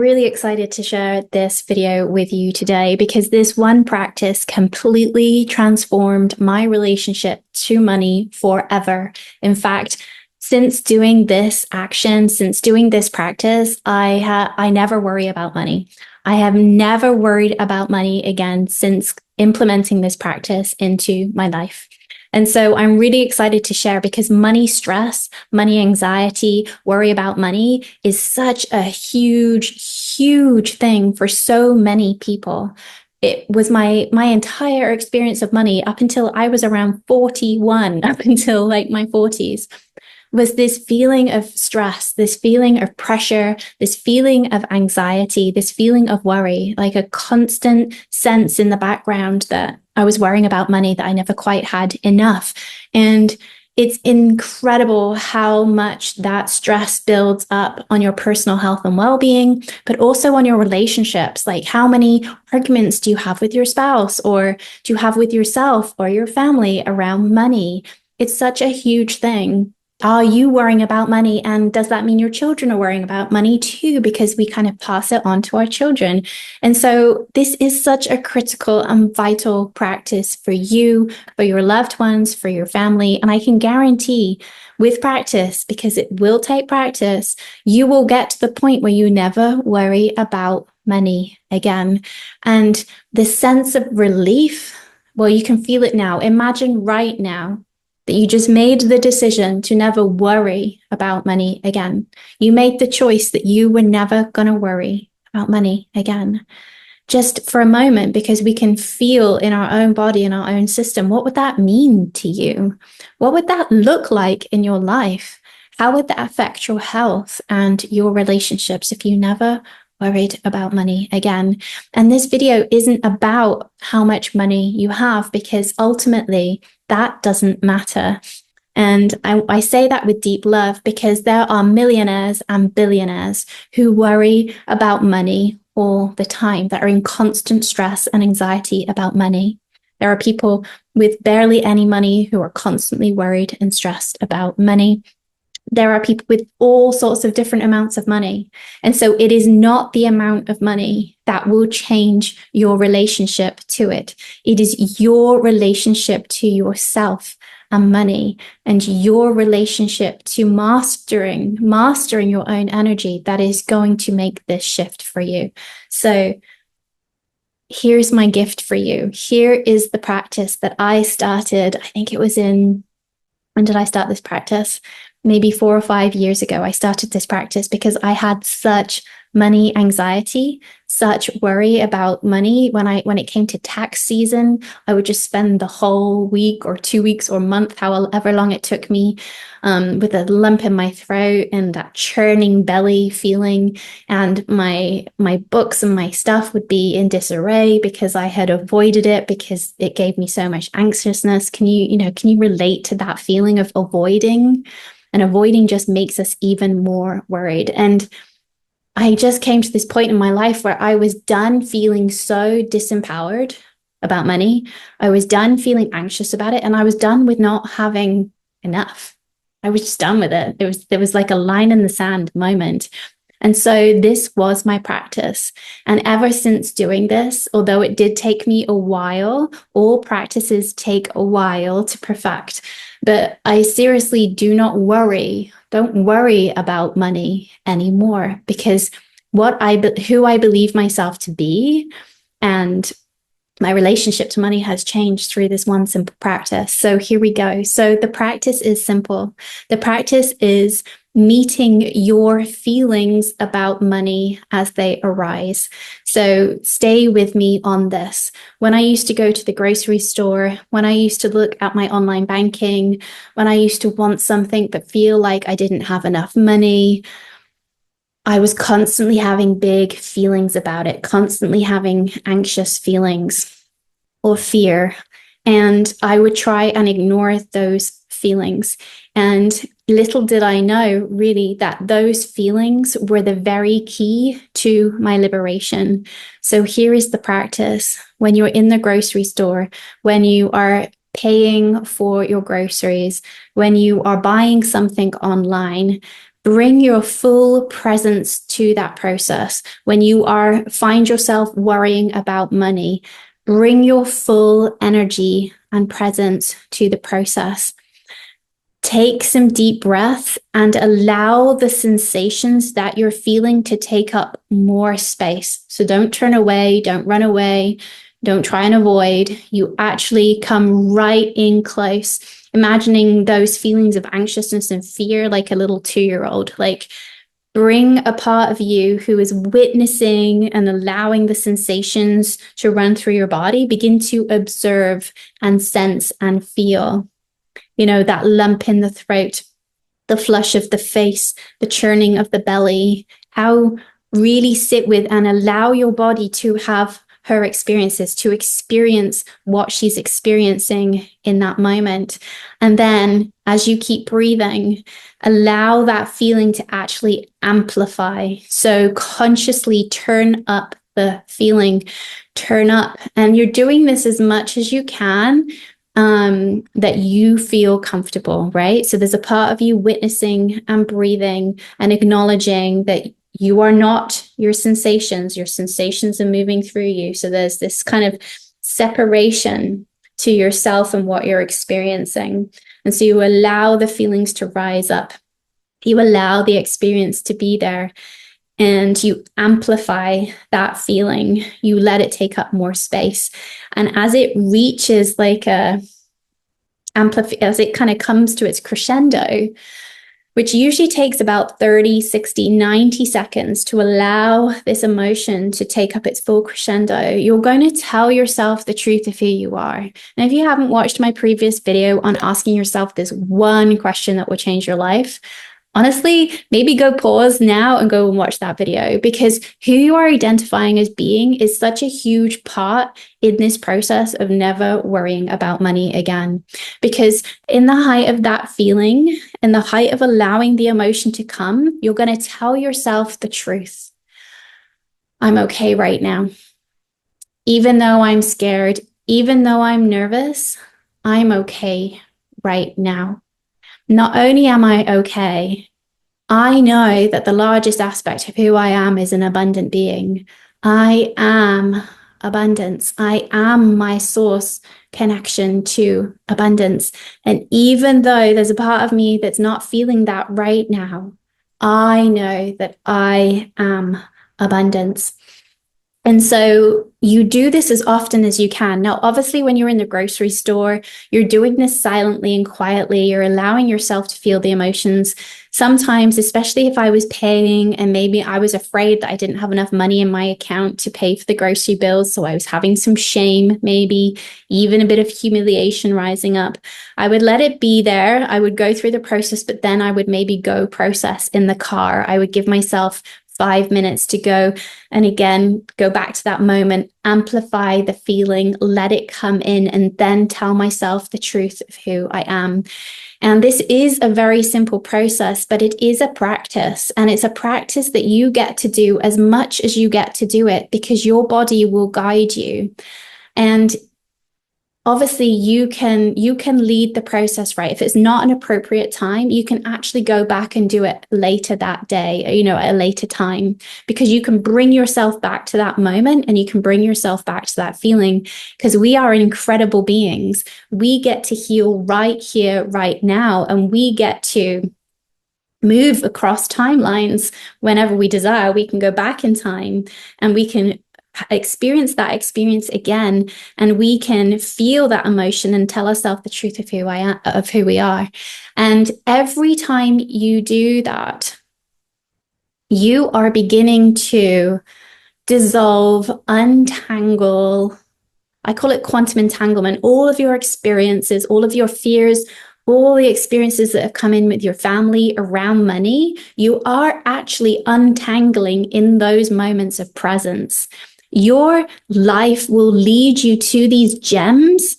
really excited to share this video with you today because this one practice completely transformed my relationship to money forever. In fact, since doing this action, since doing this practice, I never worry about money. I have never worried about money again since implementing this practice into my life. And so I'm really excited to share because money stress, money anxiety, worry about money is such a huge thing for so many people. It was my entire experience of money up until I was around 41, up until like my 40s, was this feeling of stress, this feeling of pressure, this feeling of anxiety, this feeling of worry, like a constant sense in the background that I was worrying about money, that I never quite had enough. And it's incredible how much that stress builds up on your personal health and well-being, but also on your relationships. Like, how many arguments do you have with your spouse, or do you have with yourself or your family around money? It's such a huge thing. Are you worrying about money? And does that mean your children are worrying about money too? Because we kind of pass it on to our children. And so this is such a critical and vital practice for you, for your loved ones, for your family. And I can guarantee with practice, because it will take practice, you will get to the point where you never worry about money again. And the sense of relief, well, you can feel it now. Imagine right now that you just made the decision to never worry about money again. You made the choice that you were never going to worry about money again. Just for a moment, because we can feel in our own body, in our own system, what would that mean to you? What would that look like in your life? How would that affect your health and your relationships if you never worried about money again? And this video isn't about how much money you have, because ultimately that doesn't matter. And I say that with deep love, because there are millionaires and billionaires who worry about money all the time, that are in constant stress and anxiety about money. There are people with barely any money who are constantly worried and stressed about money. There are people with all sorts of different amounts of money. And so it is not the amount of money that will change your relationship to it. It is your relationship to yourself and money, and your relationship to mastering your own energy that is going to make this shift for you. So here's my gift for you. Here is the practice that I started. I think it was when did I start this practice? Maybe 4 or 5 years ago, I started this practice because I had such money anxiety, such worry about money. When it came to tax season, I would just spend the whole week or 2 weeks or month, however long it took me, with a lump in my throat and that churning belly feeling. And my books and my stuff would be in disarray because I had avoided it, because it gave me so much anxiousness. Can you relate to that feeling of avoiding? And avoiding just makes us even more worried. And I just came to this point in my life where I was done feeling so disempowered about money. I was done feeling anxious about it. And I was done with not having enough. I was just done with it. There was like a line in the sand moment. And so this was my practice. And ever since doing this, although it did take me a while, all practices take a while to perfect, but I seriously don't worry about money anymore, because who I believe myself to be and my relationship to money has changed through this one simple practice. So here we go. So the practice is simple. The practice is meeting your feelings about money as they arise. So stay with me on this. When I used to go to the grocery store, when I used to look at my online banking, when I used to want something but feel like I didn't have enough money, I was constantly having big feelings about it, constantly having anxious feelings or fear. And I would try and ignore those feelings. And little did I know, really, that those feelings were the very key to my liberation. So here is the practice. When you're in the grocery store, when you are paying for your groceries, when you are buying something online, Bring your full presence to that process. When you find yourself worrying about money, bring your full energy and presence to the process. Take some deep breaths and allow the sensations that you're feeling to take up more space. So don't turn away, don't run away, don't try and avoid. You actually come right in close, imagining those feelings of anxiousness and fear like a little 2-year-old. Like, bring a part of you who is witnessing and allowing the sensations to run through your body. Begin to observe and sense and feel. That lump in the throat, the flush of the face, the churning of the belly. How really sit with and allow your body to have her experiences, to experience what she's experiencing in that moment. And then as you keep breathing, allow that feeling to actually amplify. So consciously turn up the feeling, turn up. And you're doing this as much as you can, that you feel comfortable, right? So there's a part of you witnessing and breathing and acknowledging that you are not your sensations. Your sensations are moving through you. So there's this kind of separation to yourself and what you're experiencing. And so you allow the feelings to rise up. You allow the experience to be there. And you amplify that feeling. You let it take up more space. And as it reaches as it kind of comes to its crescendo, which usually takes about 30, 60, 90 seconds to allow this emotion to take up its full crescendo, you're going to tell yourself the truth of who you are. And if you haven't watched my previous video on asking yourself this one question that will change your life, honestly, maybe go pause now and go and watch that video, because who you are identifying as being is such a huge part in this process of never worrying about money again. Because in the height of that feeling, in the height of allowing the emotion to come, you're going to tell yourself the truth. I'm okay right now. Even though I'm scared, even though I'm nervous, I'm okay right now. Not only am I okay, I know that the largest aspect of who I am is an abundant being. I am abundance. I am my source connection to abundance. And even though there's a part of me that's not feeling that right now, I know that I am abundance. And so you do this as often as you can. Now, obviously, when you're in the grocery store, you're doing this silently and quietly. You're allowing yourself to feel the emotions. Sometimes, especially if I was paying and maybe I was afraid that I didn't have enough money in my account to pay for the grocery bills, so I was having some shame, maybe even a bit of humiliation rising up, I would let it be there. I would go through the process, but then I would maybe go process in the car. I would give myself 5 minutes to go. And again, go back to that moment, amplify the feeling, let it come in, and then tell myself the truth of who I am. And this is a very simple process, but it is a practice. And it's a practice that you get to do as much as you get to do it, because your body will guide you. And obviously you can lead the process, right? If it's not an appropriate time, you can actually go back and do it later that day, at a later time, because you can bring yourself back to that moment and you can bring yourself back to that feeling, because we are incredible beings. We get to heal right here, right now, and we get to move across timelines whenever we desire. We can go back in time and we can experience that experience again, and we can feel that emotion and tell ourselves the truth of who we are. And every time you do that, you are beginning to dissolve, untangle, I call it quantum entanglement, all of your experiences, all of your fears, all the experiences that have come in with your family around money. You are actually untangling in those moments of presence. Your life will lead you to these gems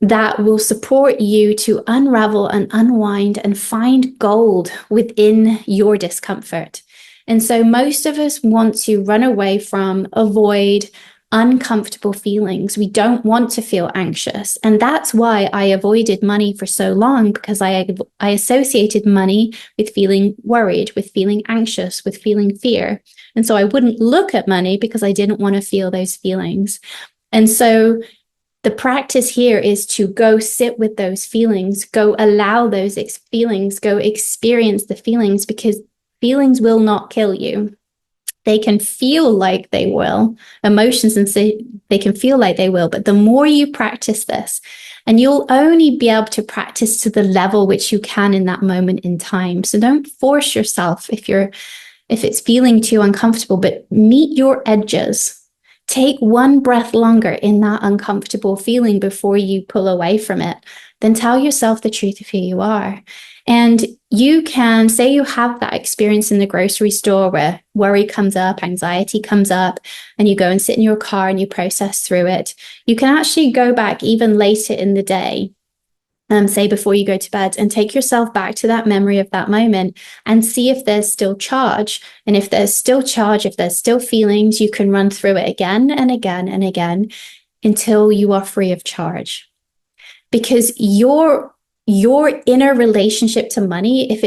that will support you to unravel and unwind and find gold within your discomfort. And so most of us want to run away from, avoid, uncomfortable feelings. We don't want to feel anxious. And that's why I avoided money for so long, because I associated money with feeling worried, with feeling anxious, with feeling fear. And so I wouldn't look at money because I didn't want to feel those feelings. And so the practice here is to go sit with those feelings, go allow those feelings, go experience the feelings, because feelings will not kill you. They can feel like they will, emotions, and they can feel like they will. But the more you practice this, and you'll only be able to practice to the level which you can in that moment in time. So don't force yourself if it's feeling too uncomfortable, but meet your edges. Take one breath longer in that uncomfortable feeling before you pull away from it. Then tell yourself the truth of who you are. And you can say you have that experience in the grocery store where worry comes up, anxiety comes up, and you go and sit in your car and you process through it. You can actually go back even later in the day, say before you go to bed, and take yourself back to that memory of that moment and see if there's still charge. And if there's still charge, if there's still feelings, you can run through it again and again and again until you are free of charge. Because your inner relationship to money, if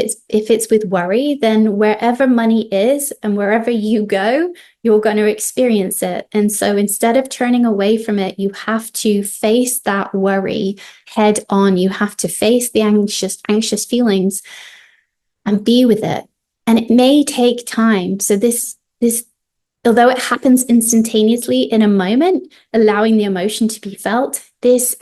it's with worry, then wherever money is and wherever you go, you're going to experience it. And so instead of turning away from it, you have to face that worry head on. You have to face the anxious feelings and be with it. And it may take time. So this although it happens instantaneously in a moment, allowing the emotion to be felt, this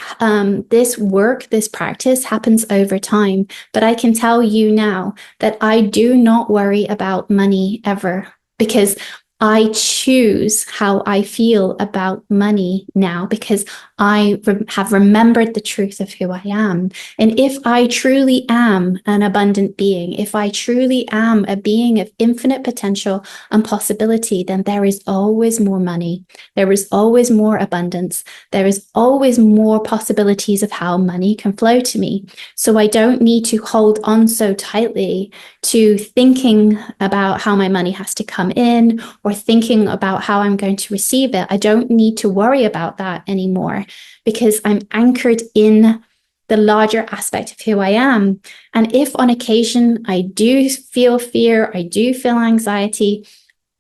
work, this practice happens over time. But I can tell you now that I do not worry about money ever, because I choose how I feel about money now, because I have remembered the truth of who I am. And if I truly am an abundant being, if I truly am a being of infinite potential and possibility, then there is always more money. There is always more abundance. There is always more possibilities of how money can flow to me. So I don't need to hold on so tightly to thinking about how my money has to come in, or thinking about how I'm going to receive it. I don't need to worry about that anymore, because I'm anchored in the larger aspect of who I am. And if on occasion I do feel fear, I do feel anxiety,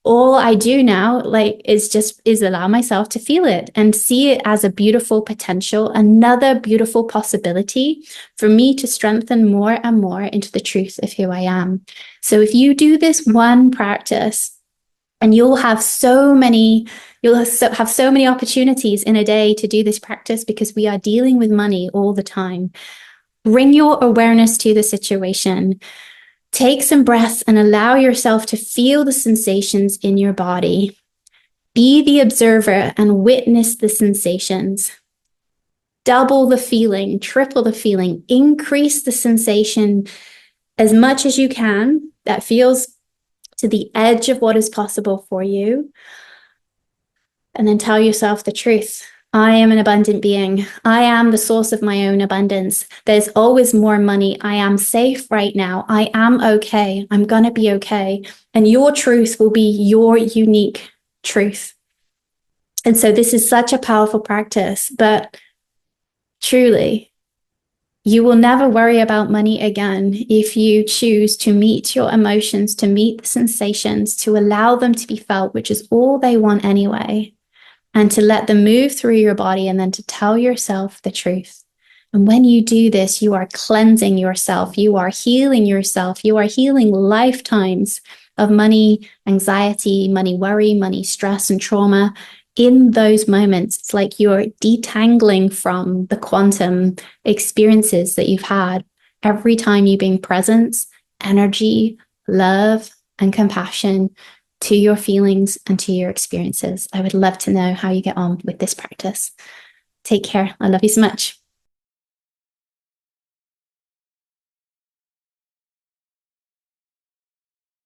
all I do now is allow myself to feel it and see it as a beautiful potential, another beautiful possibility for me to strengthen more and more into the truth of who I am. So if you do this one practice, and you'll have so many opportunities in a day to do this practice, because we are dealing with money all the time. Bring your awareness to the situation. Take some breaths and allow yourself to feel the sensations in your body. Be the observer and witness the sensations. Double the feeling, triple the feeling, increase the sensation as much as you can that feels to the edge of what is possible for you. And then tell yourself the truth. I am an abundant being. I am the source of my own abundance. There's always more money. I am safe right now. I am okay. I'm going to be okay. And your truth will be your unique truth. And so this is such a powerful practice, but truly, you will never worry about money again if you choose to meet your emotions, to meet the sensations, to allow them to be felt, which is all they want anyway, and to let them move through your body, and then to tell yourself the truth. And when you do this, you are cleansing yourself, you are healing yourself, you are healing lifetimes of money anxiety, money worry, money stress and trauma. In those moments, it's like you're detangling from the quantum experiences that you've had every time you bring presence, energy, love, and compassion to your feelings and to your experiences. I would love to know how you get on with this practice. Take care. I love you so much.